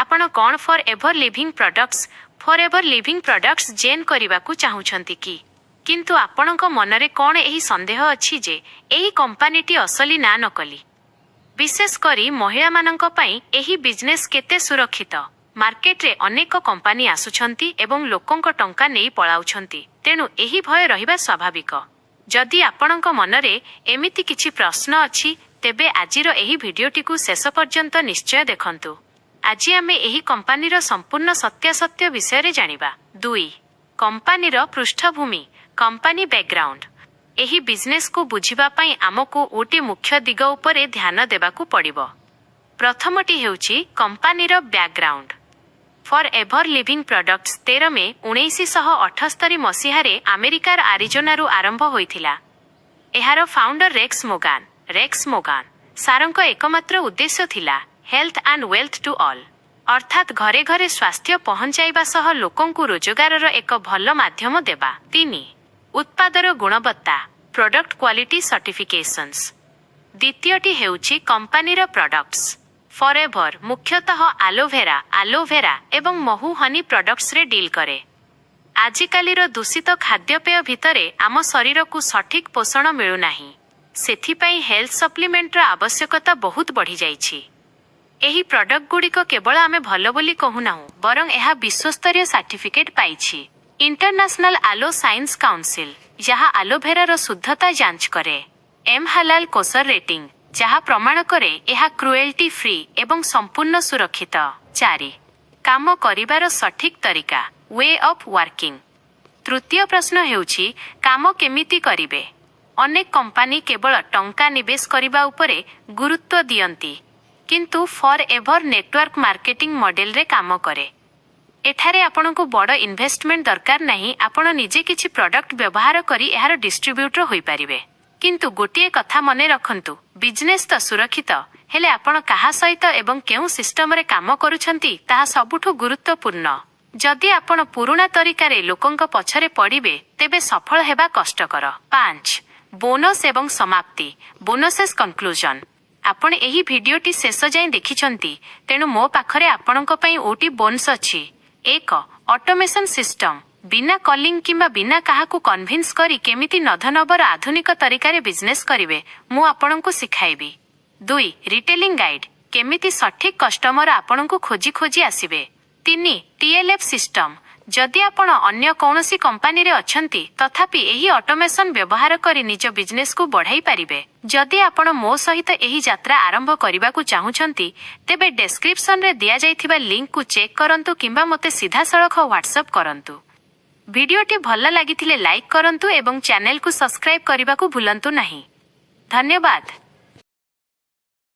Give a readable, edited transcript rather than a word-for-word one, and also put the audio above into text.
आपण कौन for ever living products जेन करने को चाहूँगी कि किंतु आपणक मनरे कौन यही संदेह अच्छी जे यही कंपानीटी असली ना नकली। विशेषकर महिला मानक पई एही बिजनेस केते सुरक्षित। मार्केट रे अनेक कंपानी आसुछंती एवं लोकंक टंका नहीं पलाउछंती, तेणु एही भय रहिबा स्वाभाविक। जदि आपणक मनरे एमिति किछि प्रश्न अछि तेबे आजिर एही भिडियोटी को शेष पर्यंत निश्चय देखंतु। आज आमे एही कंपानीर संपूर्ण सत्यासत्य विषय रे जानिबा। 2 कंपानीर पृष्ठभूमि कंपानी बैकग्राउंड। एही बिजनेस को बुझिबा पई आमको ओटे मुख्य दिग उपरे ध्यान देबाकू पड़िबो। प्रथमटी हेउची कंपानीर background. For ever living products 13 May 1978 मसीहारे अमेरिकार आरिजोनारू आरंभ होइथिला। एहार फाउंडर रेक्स मोगान सारंक एकमात्र उद्देश्य थिला health and wealth to all, अर्थात घरे घरे स्वास्थ्य पहुंचाइबा सह लोकंकु रोजगारर एक भल माध्यम देबा। 3 उत्पादर गुणवत्ता प्रोडक्ट क्वालिटी सर्टिफिकेशंस। द्वितीयटी हेउची कंपानीर प्रोडक्ट्स। फॉरएवर मुख्यतः आलोवेरा एवं महू हनी प्रोडक्ट्स रे डील करे। आजिकालीर दूषित खाद्यपेय भितरे आम शरीर को सठिक पोषण मिलुनाही, सेथिपाई हेल्थ सप्लीमेंटर आवश्यकता बहुत बढ़ी जाइछि। एही प्रोडक्ट गुड़िक केवल आमे भलो बोली कहूनाहु, बरं एहा विश्वस्तरीय सर्टिफिकेट पाइछि। इंटरनेशनल आलो साइंस काउंसिल जहाँ आलोवेरार शुद्धता जांच करे। हलाल कोसर रेटिंग जहाँ प्रमाण करे एहा क्रुएल्टी फ्री एवं संपूर्ण सुरक्षित। 4 काम करिबार सठिक तरीका वे ऑफ वर्किंग। तृतीय प्रश्न हेउछि काम केमिति करिवे। अनेक कंपानी केवल टंका निवेश करिबा उपरे गुरुत्व दियंती, किंतु for ever network marketing model रे काम करे। एठारे आपनको बड़ इन्वेस्टमेंट दरकार नहीं, आपण निजे किछि प्रोडक्ट व्यवहार करी एहार डिस्ट्रीब्यूटर होई परिबे। किंतु गोटिए कथा मने रखंतु, बिजनेस तो सुरक्षित हेले आपण काहा सहित एवं केउ सिस्टम रे काम करूछंती ताहा सबुठु गुरुत्वपूर्ण। जदि आपण पुराना तरीका रे लोकंक पछरे पड़िबे तेबे सफल हेबा कष्टकर। 5 बोनस एवं समाप्ति बोनसेस कंक्लूजन। आपण एही भिडियोटी शेष जाय देखिछंती, तेणु मो पाखरे आपणक पई ओटी बोनस अछि। 1 ऑटोमेशन सिस्टम। बिना कॉलिंग किंबा बिना काहाकू कन्विन्स करी केमिति नधनबर आधुनिक तरीका रे बिजनेस करिवे मु आपणको सिखाइबी। 2 रिटेलिंग गाइड। केमिति सठिक कस्टमर आपणको खोजी खोजी आसीबे। 3 टीएलएफ सिस्टम। जदि आपण अन्य कौनसी कंपानी रे अछंती तथापि एही ऑटोमेशन व्यवहार करी निज बिजनेस को बढ़ाई पारिबे। जदि आपण मो सहित एही यात्रा आरंभ करिबा को चाहूछंती तेबे डिस्क्रिप्शन रे दिया जाइथिबा लिंक को चेक करंतु किंबा मते सीधा सळख व्हाट्सएप करंतु। भिडियोटी भल लागिथिले लाइक करंतु एवं चैनल को सब्सक्राइब करने को भूलंतु नहीं। धन्यवाद।